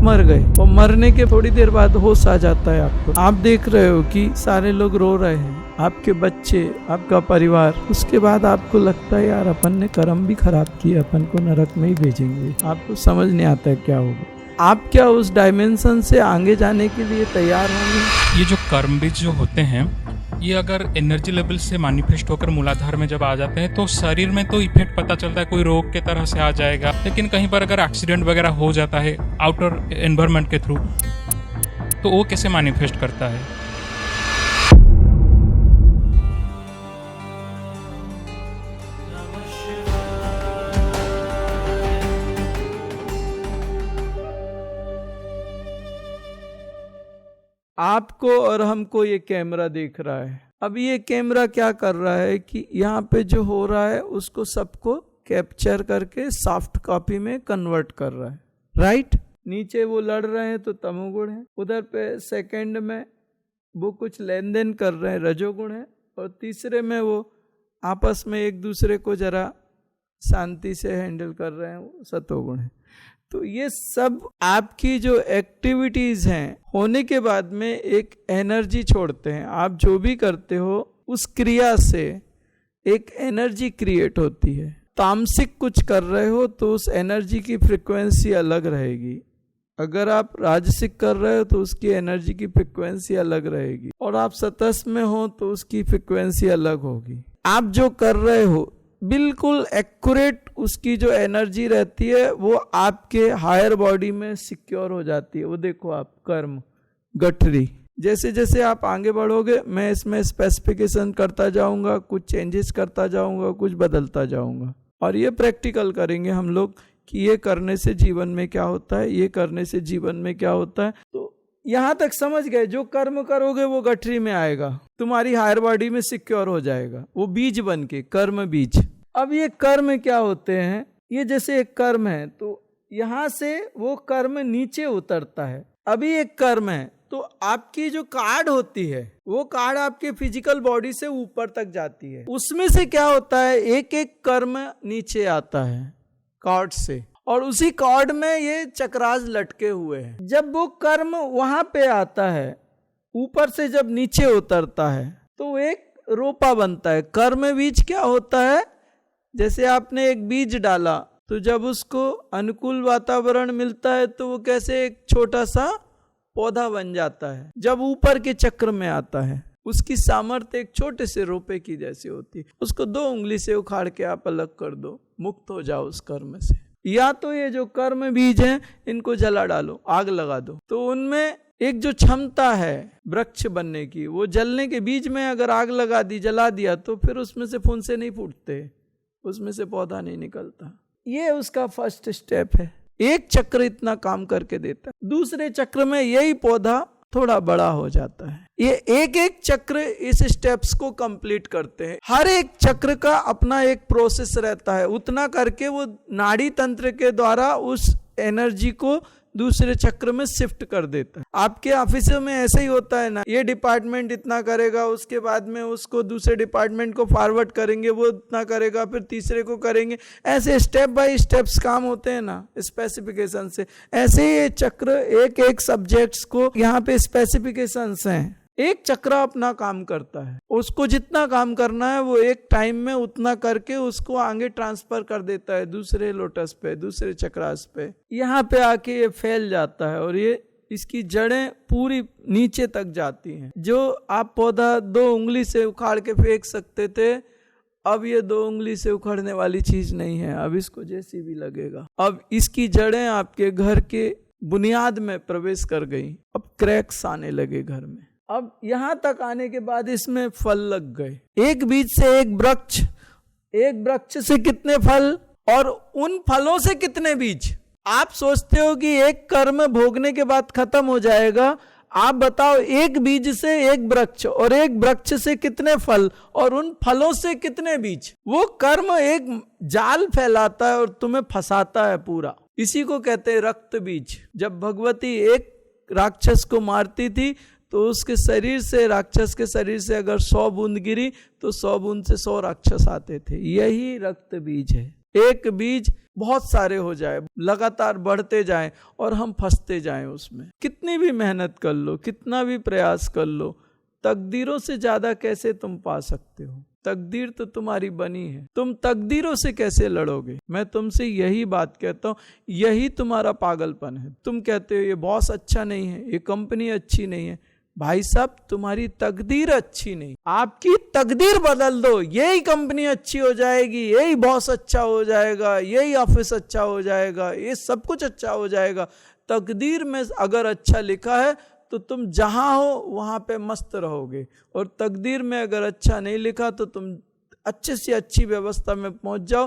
मर गए और मरने के थोड़ी देर बाद होश आ जाता है आपको। आप देख रहे हो कि सारे लोग रो रहे हैं, आपके बच्चे, आपका परिवार। उसके बाद आपको लगता है यार अपन ने कर्म भी खराब किए, अपन को नरक में ही भेजेंगे। आपको समझ नहीं आता है क्या होगा। आप क्या उस डायमेंशन से आगे जाने के लिए तैयार होंगे? ये जो कर्म बीज जो होते हैं, ये अगर एनर्जी लेवल से मैनिफेस्ट होकर मूलाधार में जब आ जाते हैं तो शरीर में तो इफेक्ट पता चलता है, कोई रोग के तरह से आ जाएगा। लेकिन कहीं पर अगर एक्सीडेंट वगैरह हो जाता है आउटर एनवायरनमेंट के थ्रू, तो वो कैसे मैनिफेस्ट करता है? आपको और हमको ये कैमरा देख रहा है। अब ये कैमरा क्या कर रहा है कि यहाँ पे जो हो रहा है उसको सबको कैप्चर करके सॉफ्ट कॉपी में कन्वर्ट कर रहा है, राइट। नीचे वो लड़ रहे हैं तो तमोगुण है, उधर पे सेकंड में वो कुछ लेन देन कर रहे हैं, रजोगुण है, और तीसरे में वो आपस में एक दूसरे को जरा शांति से हैंडल कर रहे हैं, वो सतोगुण है। तो ये सब आपकी जो एक्टिविटीज हैं होने के बाद में एक एनर्जी छोड़ते हैं। आप जो भी करते हो उस क्रिया से एक एनर्जी क्रिएट होती है। तामसिक कुछ कर रहे हो तो उस एनर्जी की फ्रिक्वेंसी अलग रहेगी, अगर आप राजसिक कर रहे हो तो उसकी एनर्जी की फ्रिक्वेंसी अलग रहेगी, और आप सतस में हो तो उसकी फ्रिक्वेंसी अलग होगी। आप जो कर रहे हो बिल्कुल एक्यूरेट उसकी जो एनर्जी रहती है वो आपके हायर बॉडी में सिक्योर हो जाती है। वो देखो आप कर्म गठरी, जैसे जैसे आप आगे बढ़ोगे मैं इसमें स्पेसिफिकेशन करता जाऊंगा, कुछ चेंजेस करता जाऊंगा, कुछ बदलता जाऊंगा, और ये प्रैक्टिकल करेंगे हम लोग कि ये करने से जीवन में क्या होता है, ये करने से जीवन में क्या होता है। तो यहाँ तक समझ गए, जो कर्म करोगे वो गठरी में आएगा, तुम्हारी हायर बॉडी में सिक्योर हो जाएगा, वो बीज बन के, कर्म बीज। अब ये कर्म क्या होते हैं, ये जैसे एक कर्म है तो यहाँ से वो कर्म नीचे उतरता है। अभी एक कर्म है तो आपकी जो कार्ड होती है वो कार्ड आपके फिजिकल बॉडी से ऊपर तक जाती है। उसमें से क्या होता है, एक एक कर्म नीचे आता है कार्ड से, और उसी कार्ड में ये चक्रास लटके हुए हैं। जब वो कर्म वहां पे आता है, ऊपर से जब नीचे उतरता है तो एक रोपा बनता है। कर्म बीज क्या होता है, जैसे आपने एक बीज डाला तो जब उसको अनुकूल वातावरण मिलता है तो वो कैसे एक छोटा सा पौधा बन जाता है। जब ऊपर के चक्र में आता है उसकी सामर्थ्य एक छोटे से रोपे की जैसी होती है। उसको 2 उंगली से उखाड़ के आप अलग कर दो, मुक्त हो जाओ उस कर्म से। या तो ये जो कर्म बीज हैं इनको जला डालो, आग लगा दो, तो उनमें एक जो क्षमता है वृक्ष बनने की, वो जलने के बीज में अगर आग लगा दी, जला दिया, तो फिर उसमें से फुंसे नहीं फूटते, उसमें से पौधा नहीं निकलता। ये उसका फर्स्ट स्टेप है। एक चक्र इतना काम करके देता है, दूसरे चक्र में यही पौधा थोड़ा बड़ा हो जाता है। ये एक एक चक्र इस स्टेप्स को कंप्लीट करते हैं। हर एक चक्र का अपना एक प्रोसेस रहता है, उतना करके वो नाड़ी तंत्र के द्वारा उस एनर्जी को दूसरे चक्र में शिफ्ट कर देता है। आपके ऑफिसों में ऐसे ही होता है ना, ये डिपार्टमेंट इतना करेगा, उसके बाद में उसको दूसरे डिपार्टमेंट को फॉरवर्ड करेंगे, वो इतना करेगा, फिर तीसरे को करेंगे, ऐसे स्टेप बाय स्टेप्स काम होते हैं ना स्पेसिफिकेशन से। ऐसे ही ये चक्र एक एक सब्जेक्ट्स को यहाँ पे स्पेसिफिकेशंस हैं, एक चक्र अपना काम करता है, उसको जितना काम करना है वो एक टाइम में उतना करके उसको आगे ट्रांसफर कर देता है दूसरे लोटस पे, दूसरे चक्रास पे। यहाँ पे आके ये फैल जाता है और ये इसकी जड़ें पूरी नीचे तक जाती हैं। जो आप पौधा 2 उंगली से उखाड़ के फेंक सकते थे, अब ये 2 उंगली से उखाड़ने वाली चीज नहीं है, अब इसको जैसी भी लगेगा। अब इसकी जड़ें आपके घर के बुनियाद में प्रवेश कर गई, अब क्रैक्स आने लगे घर में। अब यहां तक आने के बाद इसमें फल लग गए। एक बीज से एक वृक्ष, एक वृक्ष से कितने फल और उन फलों से कितने बीज। आप सोचते हो कि एक कर्म भोगने के बाद खत्म हो जाएगा, आप बताओ एक बीज से एक वृक्ष और एक वृक्ष से कितने फल और उन फलों से कितने बीज। वो कर्म एक जाल फैलाता है और तुम्हें फंसाता है पूरा। इसी को कहते हैं रक्त बीज। जब भगवती एक राक्षस को मारती थी तो उसके शरीर से, राक्षस के शरीर से अगर 100 बूंद गिरी तो 100 बूंद से 100 राक्षस आते थे। यही रक्त बीज है। एक बीज बहुत सारे हो जाए, लगातार बढ़ते जाएं और हम फंसते जाएं उसमें। कितनी भी मेहनत कर लो, कितना भी प्रयास कर लो, तकदीरों से ज्यादा कैसे तुम पा सकते हो? तकदीर तो तुम्हारी बनी है, तुम तकदीरों से कैसे लड़ोगे? मैं तुमसे यही बात कहता हूं, यही तुम्हारा पागलपन है। तुम कहते हो ये बॉस अच्छा नहीं है, ये कंपनी अच्छी नहीं है। भाई साहब, तुम्हारी तकदीर अच्छी नहीं, आपकी तकदीर बदल दो, यही कंपनी अच्छी हो जाएगी, यही बॉस अच्छा हो जाएगा, यही ऑफिस अच्छा हो जाएगा, ये सब कुछ अच्छा हो जाएगा। तकदीर में अगर अच्छा लिखा है तो तुम जहां हो वहां पे मस्त रहोगे, और तकदीर में अगर अच्छा नहीं लिखा तो तुम अच्छे से अच्छी व्यवस्था में पहुंच जाओ,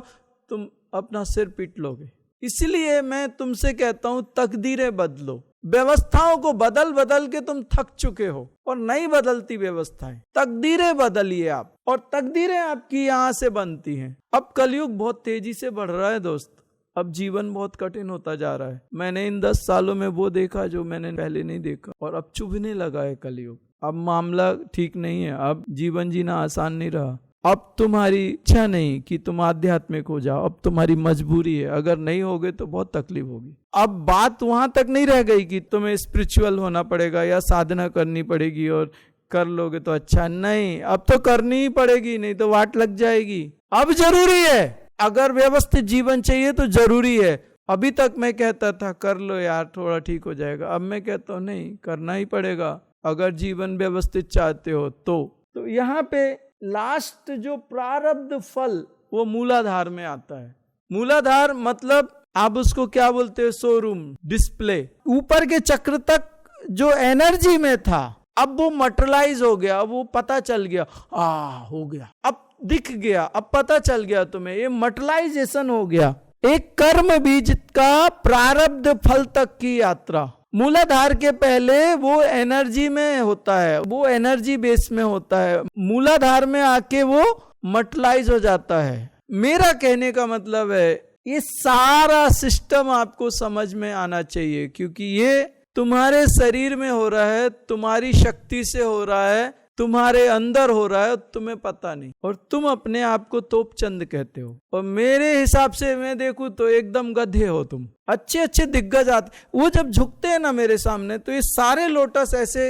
तुम अपना सिर पीट लोगे। इसलिए मैं तुमसे कहता हूं, तकदीरें बदलो। व्यवस्थाओं को बदल बदल के तुम थक चुके हो और नहीं बदलती व्यवस्थाएं। तकदीरें बदलिए आप, और तकदीरें आपकी यहां से बनती हैं। अब कलयुग बहुत तेजी से बढ़ रहा है दोस्त, अब जीवन बहुत कठिन होता जा रहा है। मैंने इन 10 सालों में वो देखा जो मैंने पहले नहीं देखा, और अब चुभने लगा है कलयुग। अब मामला ठीक नहीं है, अब जीवन जीना आसान नहीं रहा। अब तुम्हारी इच्छा नहीं कि तुम आध्यात्मिक हो जाओ, अब तुम्हारी मजबूरी है। अगर नहीं होगे तो बहुत तकलीफ होगी। अब बात वहां तक नहीं रह गई कि तुम्हें स्पिरिचुअल होना पड़ेगा या साधना करनी पड़ेगी और कर लोगे तो अच्छा। नहीं, अब तो करनी ही पड़ेगी, नहीं तो वाट लग जाएगी। अब जरूरी है, अगर व्यवस्थित जीवन चाहिए तो जरूरी है। अभी तक मैं कहता था कर लो यार, थोड़ा ठीक हो जाएगा। अब मैं कहता हूं नहीं, करना ही पड़ेगा अगर जीवन व्यवस्थित चाहते हो तो यहाँ पे लास्ट जो प्रारब्ध फल वो मूलाधार में आता है। मूलाधार मतलब आप उसको क्या बोलते हो? Showroom, display. ऊपर के चक्र तक जो एनर्जी में था अब वो मटेरियलाइज हो गया, अब वो पता चल गया, हो गया, अब दिख गया, अब पता चल गया तुम्हें, ये मटेरियलाइजेशन हो गया। एक कर्म बीज का प्रारब्ध फल तक की यात्रा। मूलाधार के पहले वो एनर्जी में होता है, वो एनर्जी बेस में होता है। मूलाधार में आके वो मटेरियलाइज हो जाता है। मेरा कहने का मतलब है ये सारा सिस्टम आपको समझ में आना चाहिए, क्योंकि ये तुम्हारे शरीर में हो रहा है, तुम्हारी शक्ति से हो रहा है, तुम्हारे अंदर हो रहा है, तुम्हें पता नहीं, और तुम अपने आप को तोपचंद कहते हो। और मेरे हिसाब से मैं देखूं तो एकदम गधे हो तुम। अच्छे अच्छे दिग्गज आते, वो जब झुकते हैं ना मेरे सामने, तो ये सारे लोटस ऐसे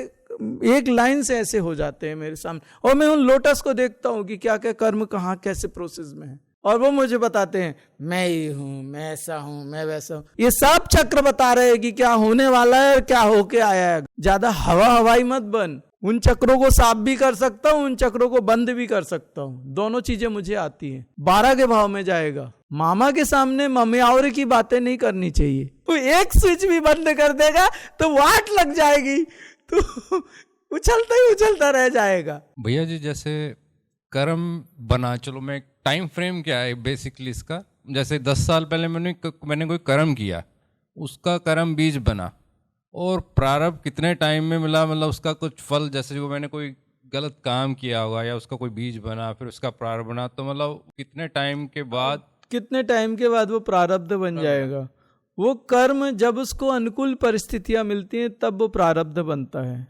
एक लाइन से ऐसे हो जाते हैं मेरे सामने, और मैं उन लोटस को देखता हूं कि क्या क्या कर्म कहाँ कैसे प्रोसेस में है, और वो मुझे बताते हैं मैं ये हूं, मैं ऐसा हूं, मैं वैसा हूं। ये सब चक्र बता रहे हैं कि क्या होने वाला है, क्या होके आया है। ज्यादा हवाई मत बन। उन चक्रों को साफ भी कर सकता हूं, उन चक्रों को बंद भी कर सकता हूं, दोनों चीजें मुझे आती हैं। 12 के भाव में जाएगा। मामा के सामने मम्यावरे की बातें नहीं करनी चाहिए। वो एक स्विच भी बंद कर देगा तो वाट लग जाएगी, तो उछलता ही उछलता रह जाएगा। भैया जी, जैसे कर्म बना, चलो मैं टाइम फ्रेम क्या है बेसिकली इसका, जैसे 10 साल पहले मैंने कोई कर्म किया, उसका कर्म बीज बना, और प्रारब्ध कितने टाइम में मिला, मतलब उसका कुछ फल, जैसे जो मैंने कोई गलत काम किया होगा या उसका कोई बीज बना, फिर उसका प्रारब्ध बना, तो मतलब कितने टाइम के बाद वो प्रारब्ध बन जाएगा। वो कर्म जब उसको अनुकूल परिस्थितियां मिलती हैं तब वो प्रारब्ध बनता है।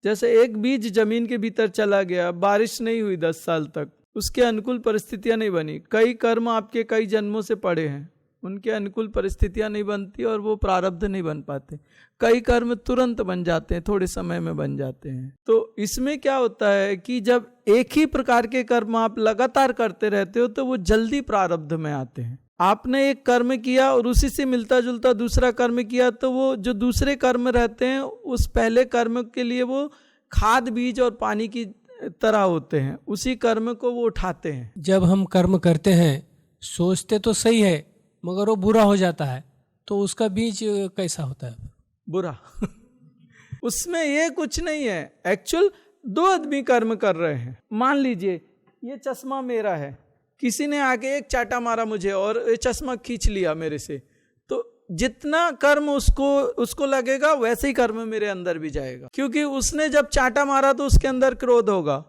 जैसे एक बीज जमीन के भीतर चला गया, बारिश नहीं हुई 10 साल तक, उसके अनुकूल परिस्थितियां नहीं बनी। कई कर्म आपके कई जन्मों से पड़े हैं, उनके अनुकूल परिस्थितियां नहीं बनती और वो प्रारब्ध नहीं बन पाते। कई कर्म तुरंत बन जाते हैं, थोड़े समय में बन जाते हैं। तो इसमें क्या होता है कि जब एक ही प्रकार के कर्म आप लगातार करते रहते हो तो वो जल्दी प्रारब्ध में आते हैं। आपने एक कर्म किया और उसी से मिलता जुलता दूसरा कर्म किया, तो वो जो दूसरे कर्म रहते हैं उस पहले कर्म के लिए वो खाद, बीज और पानी की तरह होते हैं, उसी कर्म को वो उठाते हैं। जब हम कर्म करते हैं सोचते तो सही है, मगर वो बुरा हो जाता है, तो उसका बीज कैसा होता है? बुरा। उसमें ये कुछ नहीं है। एक्चुअल 2 आदमी कर्म कर रहे हैं। मान लीजिए ये चश्मा मेरा है, किसी ने आके एक चाटा मारा मुझे और ये चश्मा खींच लिया मेरे से, तो जितना कर्म उसको लगेगा वैसे ही कर्म मेरे अंदर भी जाएगा, क्योंकि उसने जब चाटा मारा तो उसके अंदर क्रोध होगा,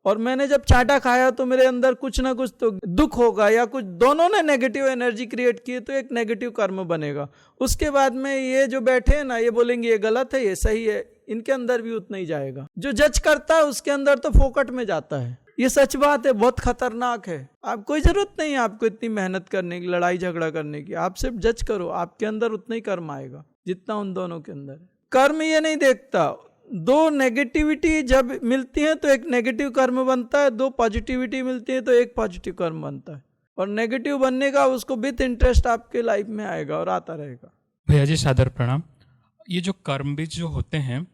और मैंने जब चाटा खाया तो मेरे अंदर कुछ ना कुछ तो दुख होगा, या कुछ, दोनों ने नेगेटिव एनर्जी क्रिएट की, तो एक नेगेटिव कर्म बनेगा। उसके बाद में ये जो बैठे हैं ना, ये बोलेंगे ये गलत है, ये सही है, इनके अंदर भी उतना ही जाएगा। जो जज करता है उसके अंदर तो फोकट में जाता है। ये सच बात है, बहुत खतरनाक है। आप कोई जरूरत नहीं है आपको इतनी मेहनत करने की, लड़ाई झगड़ा करने की। आप सिर्फ जज करो, आपके अंदर उतना ही कर्म आएगा जितना उन दोनों के अंदर है। कर्म ये नहीं देखता, दो नेगेटिविटी जब मिलती है तो एक नेगेटिव कर्म बनता है, दो पॉजिटिविटी मिलती है तो एक पॉजिटिव कर्म बनता है। और नेगेटिव बनने का उसको विथ इंटरेस्ट आपके लाइफ में आएगा और आता रहेगा। भैया जी सादर प्रणाम। ये जो कर्म बीज जो होते हैं,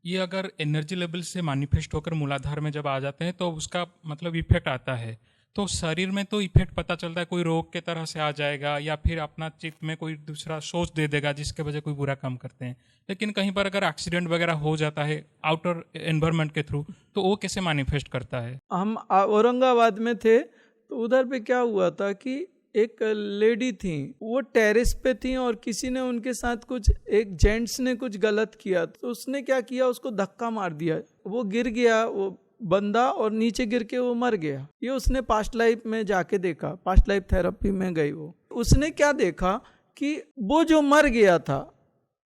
ये अगर एनर्जी लेवल से मैनिफेस्ट होकर मूलाधार में जब आ जाते हैं तो उसका मतलब इफेक्ट आता है। तो शरीर में तो इफेक्ट पता चलता है, कोई रोग के तरह से आ जाएगा या फिर अपना चित्त में कोई दूसरा सोच दे देगा जिसके वजह कोई बुरा काम करते हैं। लेकिन कहीं पर अगर एक्सीडेंट वगैरह हो जाता है आउटर एनवायरनमेंट के थ्रू, तो वो कैसे मैनिफेस्ट करता है? हम औरंगाबाद में थे तो उधर पे क्या हुआ था कि एक लेडी थी, वो टेरेस पे थी और किसी ने उनके साथ कुछ, एक जेंट्स ने कुछ गलत किया तो उसने क्या किया, उसको धक्का मार दिया। वो गिर गया वो बंदा और नीचे गिर के वो मर गया। ये उसने पास्ट लाइफ में जाके देखा, पास्ट लाइफ थेरेपी में गई वो। उसने क्या देखा कि वो जो मर गया था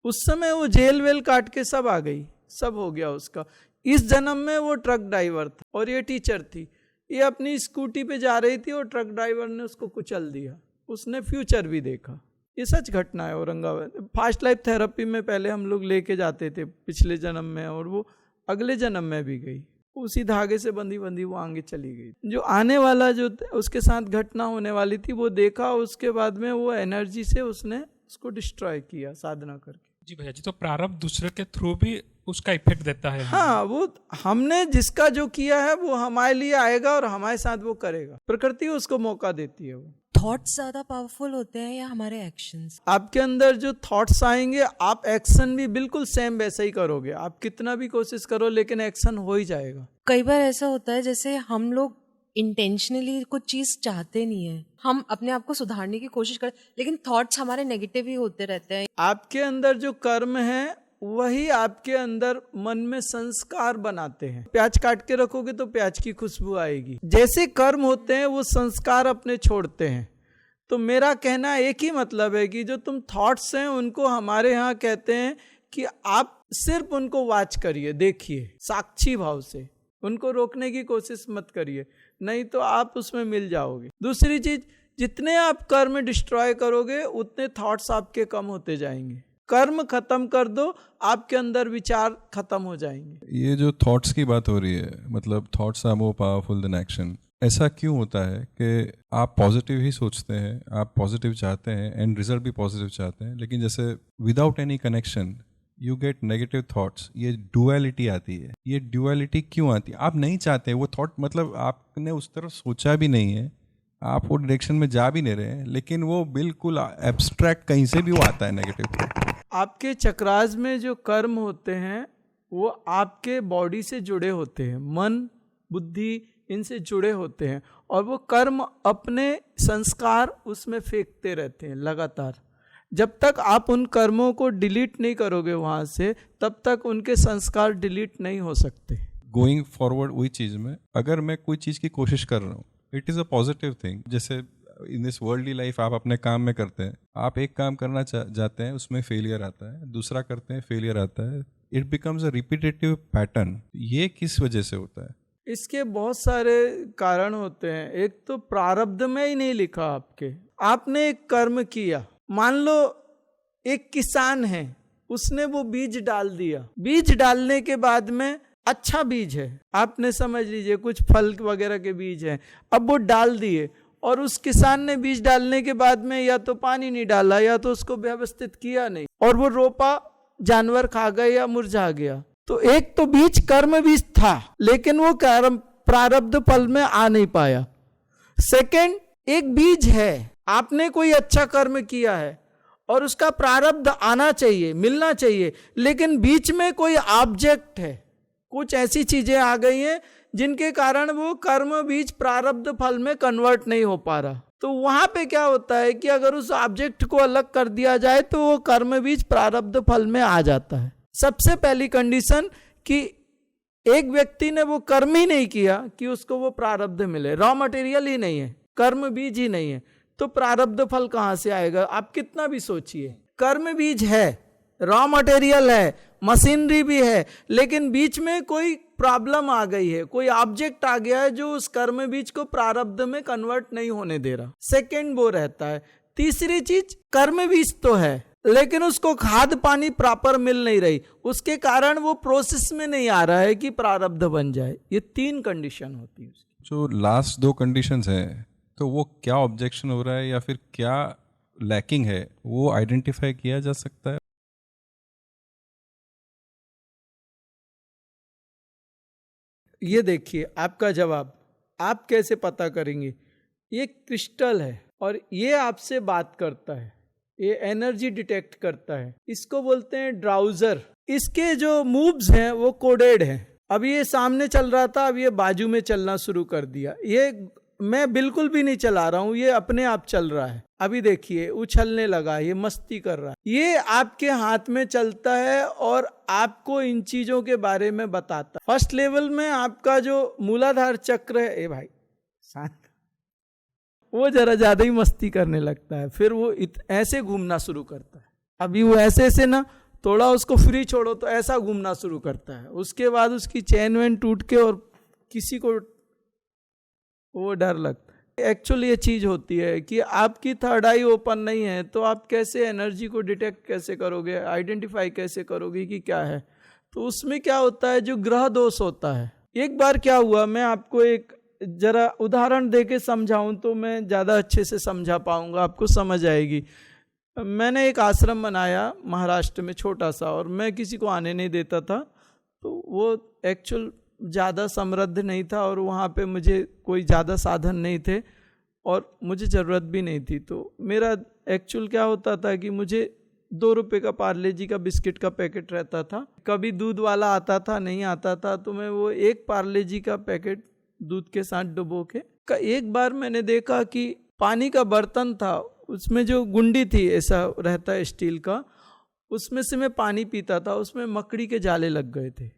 उस समय वो जेल वेल काट के सब आ गई, सब हो गया उसका। इस जन्म में वो ट्रक ड्राइवर था और ये टीचर थी। ये अपनी स्कूटी पे जा रही थी और ट्रक ड्राइवर ने उसको कुचल दिया। उसने फ्यूचर भी देखा। ये सच घटना है औरंगाबाद। फास्ट लाइफ थेरेपी में पहले हम लोग लेके जाते थे पिछले जन्म में, और वो अगले जन्म में भी गई। उसी धागे से बंधी बंधी वो आगे चली गई। जो आने वाला जो उसके साथ घटना होने वाली थी वो देखा, उसके बाद में वो एनर्जी से उसने उसको डिस्ट्रॉय किया साधना करके। जी भैया जी, तो प्रारब्ध दूसरे के थ्रू भी उसका इफेक्ट देता है? हाँ, वो हमने जिसका जो किया है वो हमारे लिए आएगा और हमारे साथ वो करेगा। प्रकृति उसको मौका देती है। वो थॉट्स ज्यादा पावरफुल होते हैं या हमारे एक्शंस? आपके अंदर जो थॉट्स आएंगे आप एक्शन भी बिल्कुल सेम वैसा ही करोगे। आप कितना भी कोशिश करो लेकिन एक्शन हो ही जाएगा। कई बार ऐसा होता है जैसे हम लोग इंटेंशनली कुछ चीज चाहते नहीं है, हम अपने आप को सुधारने की कोशिश करें, लेकिन थॉट्स हमारे नेगेटिव ही होते रहते हैं। आपके अंदर जो कर्म है वही आपके अंदर मन में संस्कार बनाते हैं। प्याज काट के रखोगे तो प्याज की खुशबू आएगी। जैसे कर्म होते हैं वो संस्कार अपने छोड़ते हैं। तो मेरा कहना एक ही मतलब है कि जो तुम थॉट्स हैं उनको हमारे यहाँ कहते हैं कि आप सिर्फ उनको वॉच करिए, देखिए साक्षी भाव से, उनको रोकने की कोशिश मत करिए, नहीं तो आप उसमें मिल जाओगे। दूसरी चीज, जितने आप कर्म डिस्ट्रॉय करोगे उतने थॉट्स आपके कम होते जाएंगे। कर्म खत्म कर दो, आपके अंदर विचार खत्म हो जाएंगे। ये जो थॉट्स की बात हो रही है, मतलब thoughts are more powerful than action. ऐसा क्यों होता है कि आप पॉजिटिव ही सोचते हैं, आप पॉजिटिव चाहते हैं एंड रिजल्ट भी पॉजिटिव चाहते हैं, लेकिन जैसे without any connection you get negative thoughts, ये डुअलिटी आती है। ये डुअलिटी क्यों आती है? आप नहीं चाहते वो थॉट, मतलब आपने उस तरफ सोचा भी नहीं है, आप वो डायरेक्शन में जा भी नहीं रहे हैं, लेकिन वो बिल्कुल एब्स्ट्रैक्ट कहीं से भी वो आता है नेगेटिव थॉट। आपके चक्रास में जो कर्म होते हैं वो आपके बॉडी से जुड़े होते हैं, मन बुद्धि इनसे जुड़े होते हैं, और वो कर्म अपने संस्कार उसमें फेंकते रहते हैं लगातार। जब तक आप उन कर्मों को डिलीट नहीं करोगे वहाँ से, तब तक उनके संस्कार डिलीट नहीं हो सकते। गोइंग फॉरवर्ड वही चीज़ में, अगर मैं कोई चीज़ की कोशिश कर रहा हूँ, it is a positive thing. जैसे इन दिस वर्ल्डली लाइफ आप अपने काम में करते हैं, आप एक काम करना जाते हैं, उसमें फेलियर आता है, दूसरा करते हैं फेलियर आता है, it becomes a repetitive pattern. ये किस वजह से होता है? इसके बहुत सारे कारण होते हैं। एक तो प्रारब्ध में ही नहीं लिखा आपके। आपने एक कर्म किया, मान लो एक किसान है, उसने वो बीज डाल दिया। बीज डालने के बाद में अच्छा बीज है, आपने समझ लीजिए कुछ फल वगैरह के बीज हैं, अब वो डाल दिए, और उस किसान ने बीज डालने के बाद में या तो पानी नहीं डाला या तो उसको व्यवस्थित किया नहीं, और वो रोपा जानवर खा गए या मुरझा गया। तो एक तो बीज कर्म बीज था, लेकिन वो कर्म प्रारब्ध फल में आ नहीं पाया। सेकंड, एक बीज है, आपने कोई अच्छा कर्म किया है और उसका प्रारब्ध आना चाहिए, मिलना चाहिए, लेकिन बीच में कोई ऑब्जेक्ट है, कुछ ऐसी चीजें आ गई हैं जिनके कारण वो कर्म बीज प्रारब्ध फल में कन्वर्ट नहीं हो पा रहा। तो वहां पे क्या होता है कि अगर उस ऑब्जेक्ट को अलग कर दिया जाए तो वो कर्म बीज प्रारब्ध फल में आ जाता है। सबसे पहली कंडीशन कि एक व्यक्ति ने वो कर्म ही नहीं किया कि उसको वो प्रारब्ध मिले, रॉ मटेरियल ही नहीं है, कर्म बीज ही नहीं है, तो प्रारब्ध फल कहां से आएगा? आप कितना भी सोचिए, कर्म बीज है, रॉ मटेरियल है, मशीनरी भी है, लेकिन बीच में कोई प्रॉब्लम आ गई है, कोई ऑब्जेक्ट आ गया है जो उस कर्म बीज को प्रारब्ध में कन्वर्ट नहीं होने दे रहा, सेकंड वो रहता है। तीसरी चीज, कर्म बीज तो है लेकिन उसको खाद पानी प्रॉपर मिल नहीं रही, उसके कारण वो प्रोसेस में नहीं आ रहा है कि प्रारब्ध बन जाए। ये 3 कंडीशन होती है। जो लास्ट 2 कंडीशंस हैं, तो वो क्या ऑब्जेक्शन हो रहा है या फिर क्या लैकिंग है, वो आइडेंटिफाई किया जा सकता है? ये देखिए आपका जवाब, आप कैसे पता करेंगे? ये क्रिस्टल है और ये आपसे बात करता है, ये एनर्जी डिटेक्ट करता है, इसको बोलते हैं ड्राउजर। इसके जो मूव्स हैं वो कोडेड हैं। अब ये सामने चल रहा था, अब ये बाजू में चलना शुरू कर दिया। ये मैं बिल्कुल भी नहीं चला रहा हूं, ये अपने आप चल रहा है। अभी देखिए उछलने लगा, ये मस्ती कर रहा है। ये आपके हाथ में चलता है और आपको इन चीजों के बारे में बताता है। फर्स्ट लेवल में आपका जो मूलाधार चक्र है, ए भाई शांत, वो जरा ज्यादा ही मस्ती करने लगता है, फिर वो ऐसे घूमना शुरू करता है। अभी वो ऐसे ना, थोड़ा उसको फ्री छोड़ो तो ऐसा घूमना शुरू करता है। उसके बाद उसकी चैन वैन टूट के और किसी को वो डर लगता है। एक्चुअली ये चीज होती है कि आपकी थर्ड आई ओपन नहीं है, तो आप कैसे एनर्जी को डिटेक्ट कैसे करोगे, आइडेंटिफाई कैसे करोगे कि क्या है? तो उसमें क्या होता है, जो ग्रह दोष होता है। एक बार क्या हुआ, मैं आपको एक जरा उदाहरण देके समझाऊं तो मैं ज्यादा अच्छे से समझा पाऊंगा, आपको समझ आएगी। मैंने एक आश्रम बनाया महाराष्ट्र में छोटा सा, और मैं किसी को आने नहीं देता था। तो वो एक्चुअल ज़्यादा समृद्ध नहीं था और वहाँ पे मुझे कोई ज़्यादा साधन नहीं थे और मुझे ज़रूरत भी नहीं थी। तो मेरा एक्चुअल क्या होता था कि मुझे 2 रुपये का पार्ले जी का बिस्किट का पैकेट रहता था। कभी दूध वाला आता था, नहीं आता था, तो मैं वो 1 पार्ले जी का पैकेट दूध के साथ डुबो के एक बार मैंने देखा कि पानी का बर्तन था, उसमें जो गुंडी थी, ऐसा रहता है स्टील का, उसमें से मैं पानी पीता था, उसमें मकड़ी के जाले लग गए थे।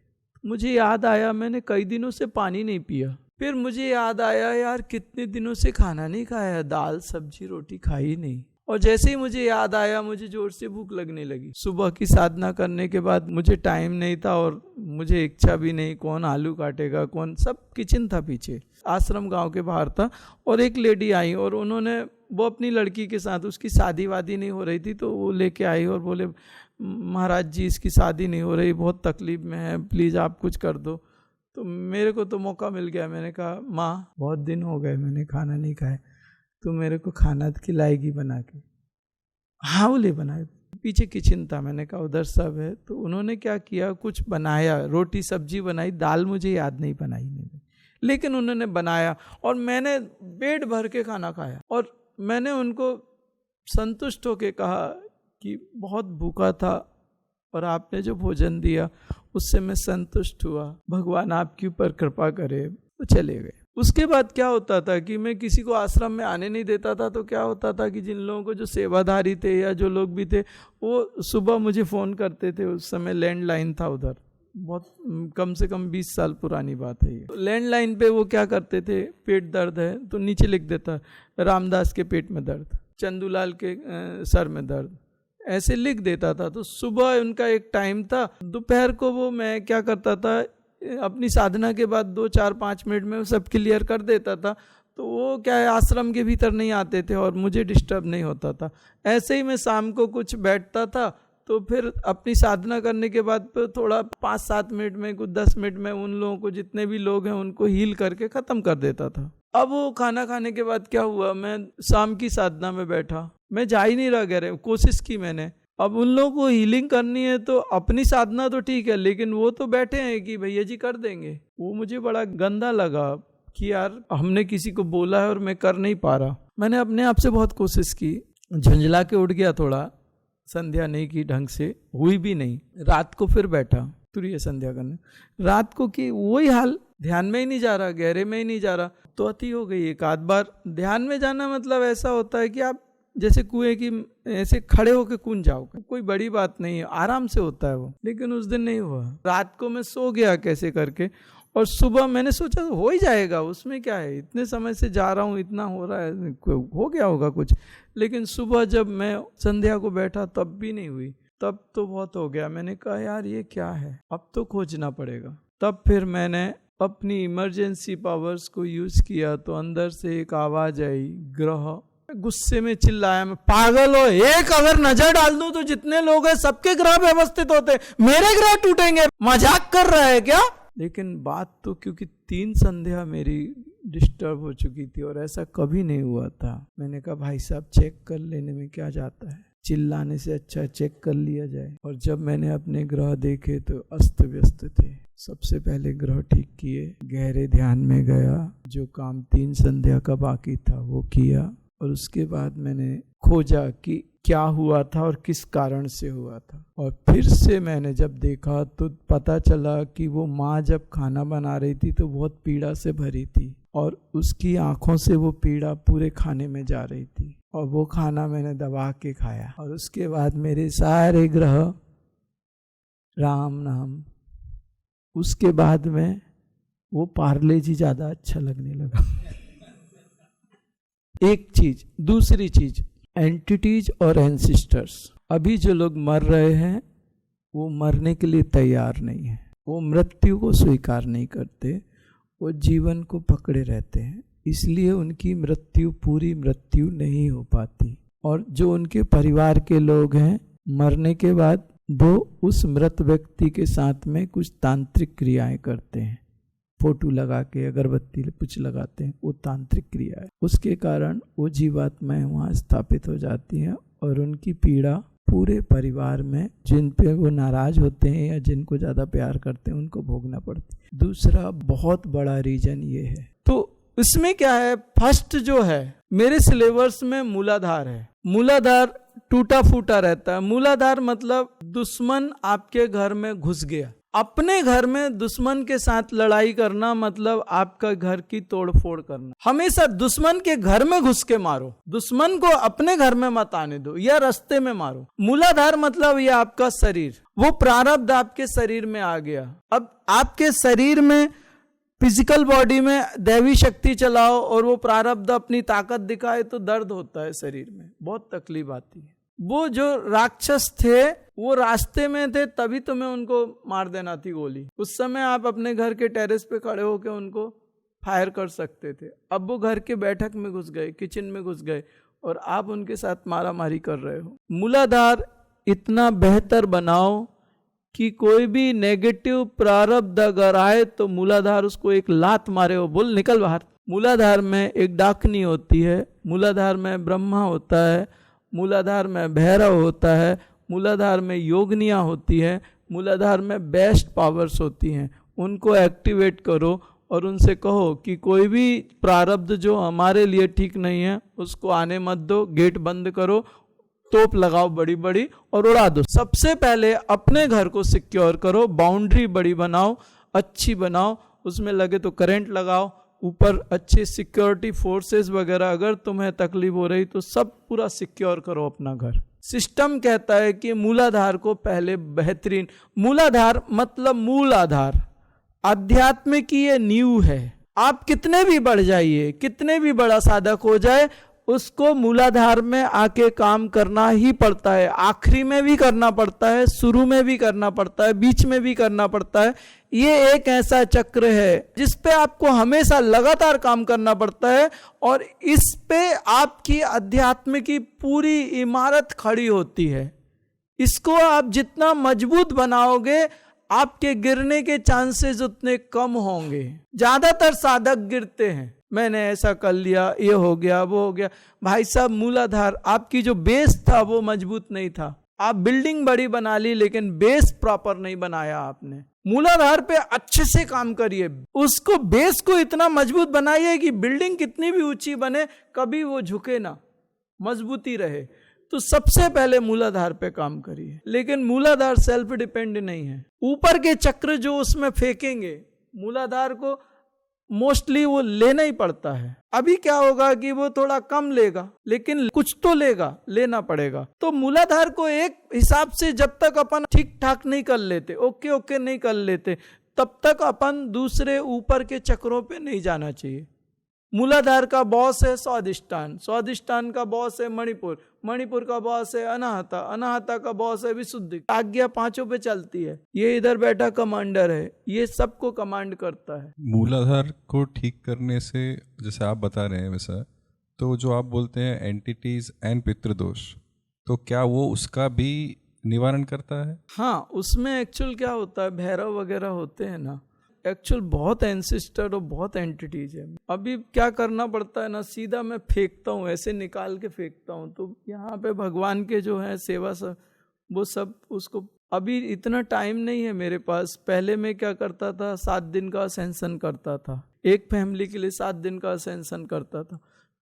मुझे याद आया मैंने कई दिनों से पानी नहीं पिया। फिर मुझे याद आया यार कितने दिनों से खाना नहीं खाया, दाल सब्जी रोटी खाई नहीं। और जैसे ही मुझे याद आया मुझे जोर से भूख लगने लगी। सुबह की साधना करने के बाद मुझे टाइम नहीं था और मुझे इच्छा भी नहीं, कौन आलू काटेगा, कौन, सब किचन था पीछे, आश्रम गांव के बाहर था। और एक लेडी आई और उन्होंने, वो अपनी लड़की के साथ, उसकी शादी वादी नहीं हो रही थी, तो वो लेके आई और बोले महाराज जी इसकी शादी नहीं हो रही, बहुत तकलीफ में है, प्लीज़ आप कुछ कर दो। तो मेरे को तो मौका मिल गया। मैंने कहा माँ बहुत दिन हो गए मैंने खाना नहीं खाया, तो मेरे को खाना खिलाएगी बना के? हाँ बोले बनाए। पीछे किचन था, मैंने कहा उधर सब है। तो उन्होंने क्या किया, कुछ बनाया, रोटी सब्जी बनाई, दाल मुझे याद नहीं बनाई नहीं, लेकिन उन्होंने बनाया और मैंने पेट भर के खाना खाया। और मैंने उनको संतुष्ट होके कहा कि बहुत भूखा था और आपने जो भोजन दिया उससे मैं संतुष्ट हुआ, भगवान आपके ऊपर कृपा करे। तो चले गए। उसके बाद क्या होता था कि मैं किसी को आश्रम में आने नहीं देता था। तो क्या होता था कि जिन लोगों को, जो सेवाधारी थे या जो लोग भी थे, वो सुबह मुझे फ़ोन करते थे। उस समय लैंडलाइन था उधर, बहुत कम से कम 20 साल पुरानी बात है ये। तो लैंडलाइन पे वो क्या करते थे, पेट दर्द है तो नीचे लिख देता रामदास के पेट में दर्द, चंदूलाल के सर में दर्द, ऐसे लिख देता था। तो सुबह उनका एक टाइम था, दोपहर को वो मैं क्या करता था, अपनी साधना के बाद 2, 4, 5 मिनट में सब क्लियर कर देता था। तो वो क्या है, आश्रम के भीतर नहीं आते थे और मुझे डिस्टर्ब नहीं होता था। ऐसे ही मैं शाम को कुछ बैठता था, तो फिर अपनी साधना करने के बाद फिर थोड़ा 5-7 मिनट में, कुछ 10 मिनट में उन लोगों को, जितने भी लोग हैं उनको हील करके ख़त्म कर देता था। अब वो खाना खाने के बाद क्या हुआ, मैं शाम की साधना में बैठा, मैं जा ही नहीं रहा घर, कोशिश की मैंने। अब उन लोगों को हीलिंग करनी है तो अपनी साधना तो ठीक है, लेकिन वो तो बैठे हैं कि भैया जी कर देंगे। वो मुझे बड़ा गंदा लगा कि यार हमने किसी को बोला है और मैं कर नहीं पा रहा। मैंने अपने आप से बहुत कोशिश की, झंझला के उठ गया थोड़ा, संध्या नहीं की ढंग से, हुई भी नहीं। रात को फिर बैठा तुरंत संध्या करने, रात को की वही हाल, ध्यान में ही नहीं जा रहा, गहरे में ही नहीं जा रहा। तो अति हो गई। एक आध बार ध्यान में जाना मतलब ऐसा होता है कि आप जैसे कुएं की ऐसे खड़े होकर कूद जाओ, कोई बड़ी बात नहीं है, आराम से होता है वो। लेकिन उस दिन नहीं हुआ। रात को मैं सो गया कैसे करके, और सुबह मैंने सोचा हो ही जाएगा, उसमें क्या है, इतने समय से जा रहा हूँ, इतना हो रहा है, हो गया होगा कुछ। लेकिन सुबह जब मैं संध्या को बैठा तब भी नहीं हुई। तब तो बहुत हो गया। मैंने कहा यार ये क्या है, अब तो खोजना पड़ेगा। तब फिर मैंने अपनी इमरजेंसी पावर्स को यूज किया तो अंदर से एक आवाज आई, ग्रह। गुस्से में चिल्लाया, मैं पागल हो, एक अगर नजर डाल दूं तो जितने लोग हैं सबके ग्रह व्यवस्थित होते, मेरे ग्रह टूटेंगे, मजाक कर रहा है क्या? लेकिन बात तो क्योंकि 3 संध्या मेरी डिस्टर्ब हो चुकी थी और ऐसा कभी नहीं हुआ था। मैंने कहा भाई साहब चेक कर लेने में क्या जाता है, चिल्लाने से अच्छा चेक कर लिया जाए। और जब मैंने अपने ग्रह देखे तो अस्त व्यस्त थे। सबसे पहले ग्रह ठीक किए, गहरे ध्यान में गया, जो काम 3 संध्या का बाकी था वो किया, और उसके बाद मैंने खोजा कि क्या हुआ था और किस कारण से हुआ था। और फिर से मैंने जब देखा तो पता चला कि वो माँ जब खाना बना रही थी तो बहुत पीड़ा से भरी थी और उसकी आंखों से वो पीड़ा पूरे खाने में जा रही थी, और वो खाना मैंने दबा के खाया। और उसके बाद मेरे सारे ग्रह राम नाम, उसके बाद में वो पार्ले जी ज्यादा अच्छा लगने लगा। एक चीज, दूसरी चीज, एंटिटीज और एंसिस्टर्स। अभी जो लोग मर रहे हैं वो मरने के लिए तैयार नहीं है, वो मृत्यु को स्वीकार नहीं करते, वो जीवन को पकड़े रहते हैं, इसलिए उनकी मृत्यु पूरी मृत्यु नहीं हो पाती। और जो उनके परिवार के लोग हैं, मरने के बाद वो उस मृत व्यक्ति के साथ में कुछ तांत्रिक क्रियाएं करते हैं, फोटो लगा के अगरबत्ती कुछ लगाते हैं, वो तांत्रिक क्रिया है। उसके कारण वो जीवात्माएं वहाँ स्थापित हो जाती हैं और उनकी पीड़ा पूरे परिवार में, जिन पे वो नाराज होते हैं या जिनको ज़्यादा प्यार करते हैं, उनको भोगना पड़ता है। दूसरा बहुत बड़ा रीजन ये है। तो इसमें क्या है, फर्स्ट जो है मेरे सिलेबस में मूलाधार है। मूलाधार टूटा फूटा रहता है। मूलाधार मतलब दुश्मन आपके घर में घुस गया। अपने घर में दुश्मन के साथ लड़ाई करना मतलब आपका घर की तोड़फोड़ करना। हमेशा दुश्मन के घर में घुस के मारो, दुश्मन को अपने घर में मत आने दो या रास्ते में मारो। मूलाधार मतलब ये आपका शरीर, वो प्रारब्ध आपके शरीर में आ गया। अब आपके शरीर में, फिजिकल बॉडी में दैवी शक्ति चलाओ और वो प्रारब्ध अपनी ताकत दिखाए तो दर्द होता है शरीर में, बहुत तकलीफ आती है। वो जो राक्षस थे वो रास्ते में थे, तभी तुम्हें उनको मार देना थी गोली। उस समय आप अपने घर के टेरेस पे खड़े होकर उनको फायर कर सकते थे। अब वो घर के बैठक में घुस गए, किचन में घुस गए और आप उनके साथ मारामारी कर रहे हो। मूलाधार इतना बेहतर बनाओ कि कोई भी नेगेटिव प्रारब्ध अगर आए तो मूलाधार उसको एक लात मारे, हो बोल निकल बाहर। मूलाधार में एक डाकनी होती है, मूलाधार में ब्रह्मा होता है, मूलाधार में भैरव होता है, मूलाधार में योगनिया होती है, मूलाधार में बेस्ट पावर्स होती हैं। उनको एक्टिवेट करो और उनसे कहो कि कोई भी प्रारब्ध जो हमारे लिए ठीक नहीं है उसको आने मत दो, गेट बंद करो, तोप लगाओ बड़ी बड़ी और उड़ा दो। सबसे पहले अपने घर को सिक्योर करो, बाउंड्री बड़ी बनाओ, अच्छी बनाओ, उसमें लगे तो करंट लगाओ, ऊपर अच्छे सिक्योरिटी फोर्सेस वगैरह, अगर तुम्हें तकलीफ हो रही तो सब पूरा सिक्योर करो अपना घर। सिस्टम कहता है कि मूलाधार को पहले बेहतरीन, मूलाधार मतलब मूल आधार, अध्यात्म की ये नींव है। आप कितने भी बढ़ जाइए, कितने भी बड़ा साधक हो जाए, उसको मूलाधार में आके काम करना ही पड़ता है। आखिरी में भी करना पड़ता है, शुरू में भी करना पड़ता है, बीच में भी करना पड़ता है। ये एक ऐसा चक्र है जिस पे आपको हमेशा लगातार काम करना पड़ता है और इस पे आपकी अध्यात्म की पूरी इमारत खड़ी होती है। इसको आप जितना मजबूत बनाओगे, आपके गिरने के चांसेस उतने कम होंगे। ज्यादातर साधक गिरते हैं, मैंने ऐसा कर लिया, ये हो गया, वो हो गया। भाई साहब, मूलाधार आपकी जो बेस था वो मजबूत नहीं था। आप बिल्डिंग बड़ी बना ली लेकिन बेस प्रॉपर नहीं बनाया आपने। मूलाधार पे अच्छे से काम करिए, उसको बेस को इतना मजबूत बनाइए कि बिल्डिंग कितनी भी ऊंची बने कभी वो झुके ना, मजबूती रहे। तो सबसे पहले मूलाधार पे काम करिए। लेकिन मूलाधार सेल्फ डिपेंड नहीं है। ऊपर के चक्र जो उसमें फेंकेंगे, मूलाधार को मोस्टली वो लेना ही पड़ता है। अभी क्या होगा कि वो थोड़ा कम लेगा लेकिन कुछ तो लेगा, लेना पड़ेगा। तो मूलाधार को एक हिसाब से जब तक अपन ठीक ठाक नहीं कर लेते, ओके नहीं कर लेते, तब तक अपन दूसरे ऊपर के चक्रों पे नहीं जाना चाहिए। मूलाधार का बॉस है स्वादिष्टान, स्वादिष्टान का बॉस है मणिपुर, मणिपुर का बॉस है अनाहता, अनाहता का बॉस है विशुद्धि। आज्ञा पांचों पे चलती है। ये इधर बैठा कमांडर है, ये सबको कमांड करता है। मूलाधार को ठीक करने से जैसे आप बता रहे हैं वैसा, तो जो आप बोलते हैं एंटिटीज एंड पितृदोष, तो क्या वो उसका भी निवारण करता है? हाँ, उसमें एक्चुअल क्या होता है, भैरव वगैरह होते हैं ना, एक्चुअल बहुत एंसिस्टर और बहुत एंटिटीज है। अभी क्या करना पड़ता है ना, सीधा मैं फेंकता हूँ, ऐसे निकाल के फेंकता हूँ, तो यहाँ पे भगवान के जो है सेवा सब वो सब उसको, अभी इतना टाइम नहीं है मेरे पास। पहले मैं क्या करता था, 7 दिन का असेंशन करता था, एक फैमिली के लिए 7 दिन का असेंशन करता था।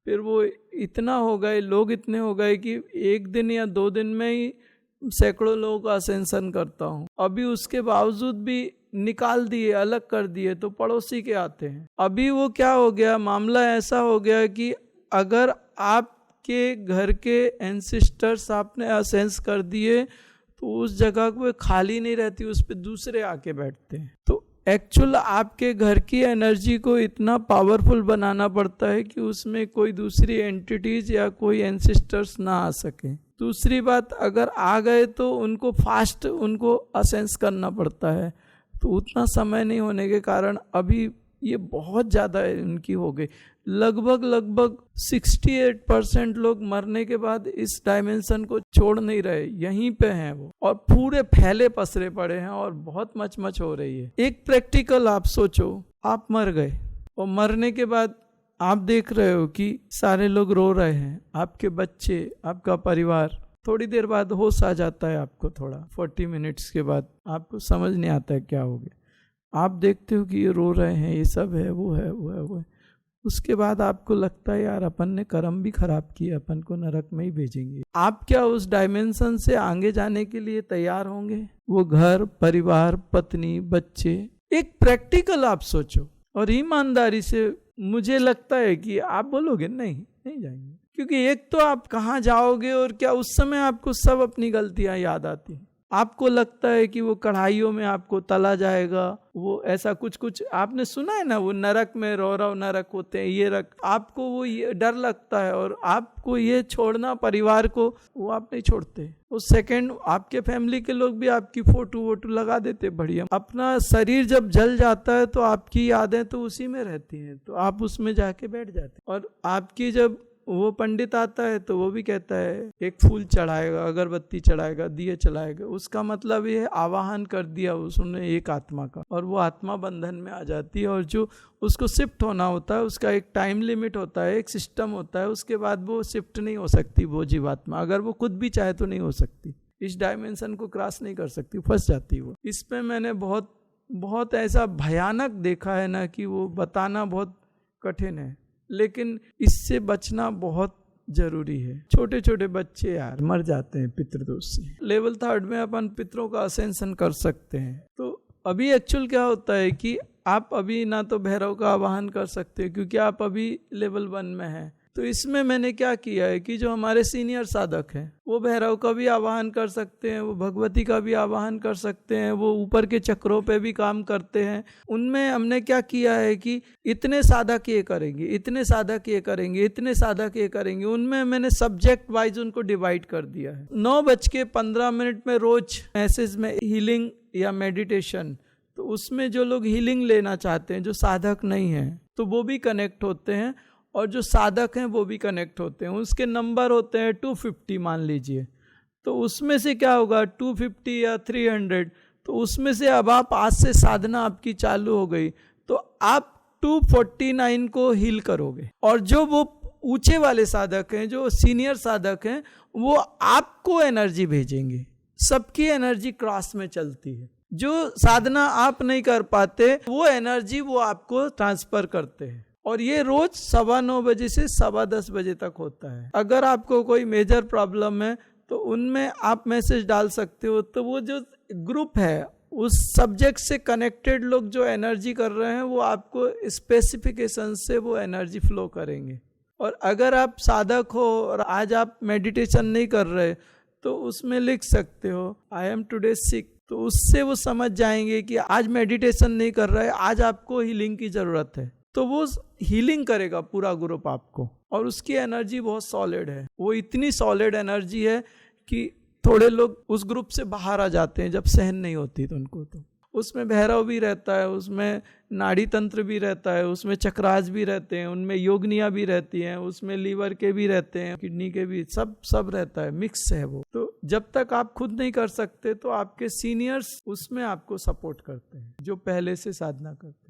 फिर वो इतना हो गए, लोग इतने हो गए कि 1 दिन या 2 दिन में ही सैकड़ों लोगों का असेंशन करता हूँ। अभी उसके बावजूद भी निकाल दिए, अलग कर दिए, तो पड़ोसी के आते हैं। अभी वो क्या हो गया, मामला ऐसा हो गया कि अगर आपके घर के एंसिस्टर्स आपने असेंस कर दिए तो उस जगह को खाली नहीं रहती, उस पर दूसरे आके बैठते हैं। तो एक्चुअल आपके घर की एनर्जी को इतना पावरफुल बनाना पड़ता है कि उसमें कोई दूसरी एंटिटीज या कोई एंसिस्टर्स ना आ सके। दूसरी बात, अगर आ गए तो उनको फास्ट उनको असेंस करना पड़ता है, तो उतना समय नहीं होने के कारण अभी ये बहुत ज़्यादा उनकी हो गई। लगभग 68% लोग मरने के बाद इस डायमेंशन को छोड़ नहीं रहे, यहीं पे हैं वो, और पूरे फैले पसरे पड़े हैं और बहुत मच हो रही है। एक प्रैक्टिकल आप सोचो, आप मर गए और मरने के बाद आप देख रहे हो कि सारे लोग रो रहे हैं, आपके बच्चे, आपका परिवार। थोड़ी देर बाद होश आ जाता है आपको, थोड़ा 40 मिनट्स के बाद आपको समझ नहीं आता है क्या हो गया। आप देखते हो कि ये रो रहे हैं, ये सब है, वो है, वो है, वो है। उसके बाद आपको लगता है यार अपन ने कर्म भी खराब किया, अपन को नरक में ही भेजेंगे। आप क्या उस डायमेंशन से आगे जाने के लिए तैयार होंगे? वो घर, परिवार, पत्नी, बच्चे, एक प्रैक्टिकल आप सोचो और ईमानदारी से मुझे लगता है कि आप बोलोगे नहीं जाएंगे, क्योंकि एक तो आप कहाँ जाओगे और क्या उस समय आपको सब अपनी गलतियां याद आती हैं। आपको लगता है कि वो कढ़ाइयों में आपको तला जाएगा, वो ऐसा कुछ आपने सुना है ना, वो नरक में रौरव नरक होते हैं, ये रख, आपको वो ये डर लगता है और आपको ये छोड़ना परिवार को, वो आप नहीं छोड़ते। उस सेकंड आपके फैमिली के लोग भी आपकी फोटो लगा देते बढ़िया। अपना शरीर जब जल जाता है तो आपकी यादें तो उसी में रहती हैं, तो आप उसमें जाके बैठ जाते। और आपकी जब वो पंडित आता है तो वो भी कहता है एक फूल चढ़ाएगा, अगरबत्ती चढ़ाएगा, दिए चलाएगा, उसका मतलब ये आवाहन कर दिया उसने एक आत्मा का, और वो आत्मा बंधन में आ जाती है। और जो उसको शिफ्ट होना होता है उसका एक टाइम लिमिट होता है, एक सिस्टम होता है, उसके बाद वो शिफ्ट नहीं हो सकती वो जीवात्मा, अगर वो खुद भी चाहे तो नहीं हो सकती, इस डायमेंशन को क्रॉस नहीं कर सकती, फंस जाती वो। इसमें मैंने बहुत ऐसा भयानक देखा है ना कि वो बताना बहुत कठिन है, लेकिन इससे बचना बहुत जरूरी है। छोटे छोटे बच्चे यार मर जाते हैं पितृदोष से। लेवल 3 में अपन पितरों का असेंशन कर सकते हैं। तो अभी एक्चुअल क्या होता है कि आप अभी ना तो भैरव का आवाहन कर सकते हैं क्योंकि आप अभी लेवल 1 में हैं। तो इसमें मैंने क्या किया है कि जो हमारे सीनियर साधक हैं वो भैरव का भी आवाहन कर सकते हैं, वो भगवती का भी आवाहन कर सकते हैं, वो ऊपर के चक्रों पे भी काम करते हैं। उनमें हमने क्या किया है कि इतने साधक ये करेंगे, इतने साधक ये करेंगे, इतने साधक ये करेंगे, उनमें मैंने सब्जेक्ट वाइज उनको डिवाइड कर दिया है। 9:15 में रोज मैसेज में हीलिंग या मेडिटेशन, तो उसमें जो लोग हीलिंग लेना चाहते हैं, जो साधक नहीं है, तो वो भी कनेक्ट होते हैं, और जो साधक हैं वो भी कनेक्ट होते हैं। उसके नंबर होते हैं 250 मान लीजिए, तो उसमें से क्या होगा 250 या 300, तो उसमें से अब आप आज से साधना आपकी चालू हो गई तो आप 249 को हील करोगे। और जो वो ऊंचे वाले साधक हैं, जो सीनियर साधक हैं, वो आपको एनर्जी भेजेंगे। सबकी एनर्जी क्रॉस में चलती है। जो साधना आप नहीं कर पाते वो एनर्जी वो आपको ट्रांसफर करते हैं, और ये रोज 9:15 बजे से 10:15 बजे तक होता है। अगर आपको कोई मेजर प्रॉब्लम है तो उनमें आप मैसेज डाल सकते हो, तो वो जो ग्रुप है उस सब्जेक्ट से कनेक्टेड लोग जो एनर्जी कर रहे हैं वो आपको स्पेसिफिकेशन से वो एनर्जी फ्लो करेंगे। और अगर आप साधक हो और आज आप मेडिटेशन नहीं कर रहे तो उसमें लिख सकते हो आई एम टुडे सिक, तो उससे वो समझ जाएंगे कि आज मेडिटेशन नहीं कर रहे, आज आपको हीलिंग की जरूरत है। तो वो हीलिंग करेगा पूरा ग्रुप आपको, और उसकी एनर्जी बहुत सॉलिड है। वो इतनी सॉलिड एनर्जी है कि थोड़े लोग उस ग्रुप से बाहर आ जाते हैं जब सहन नहीं होती तो उनको। तो उसमें भैरव भी रहता है, उसमें नाड़ी तंत्र भी रहता है, उसमें चक्रास भी रहते हैं, उनमें योगनियाँ भी रहती हैं, उसमें लीवर के भी रहते हैं, किडनी के भी, सब रहता है, मिक्स है वो। तो जब तक आप खुद नहीं कर सकते तो आपके सीनियर्स उसमें आपको सपोर्ट करते हैं, जो पहले से साधना करते हैं।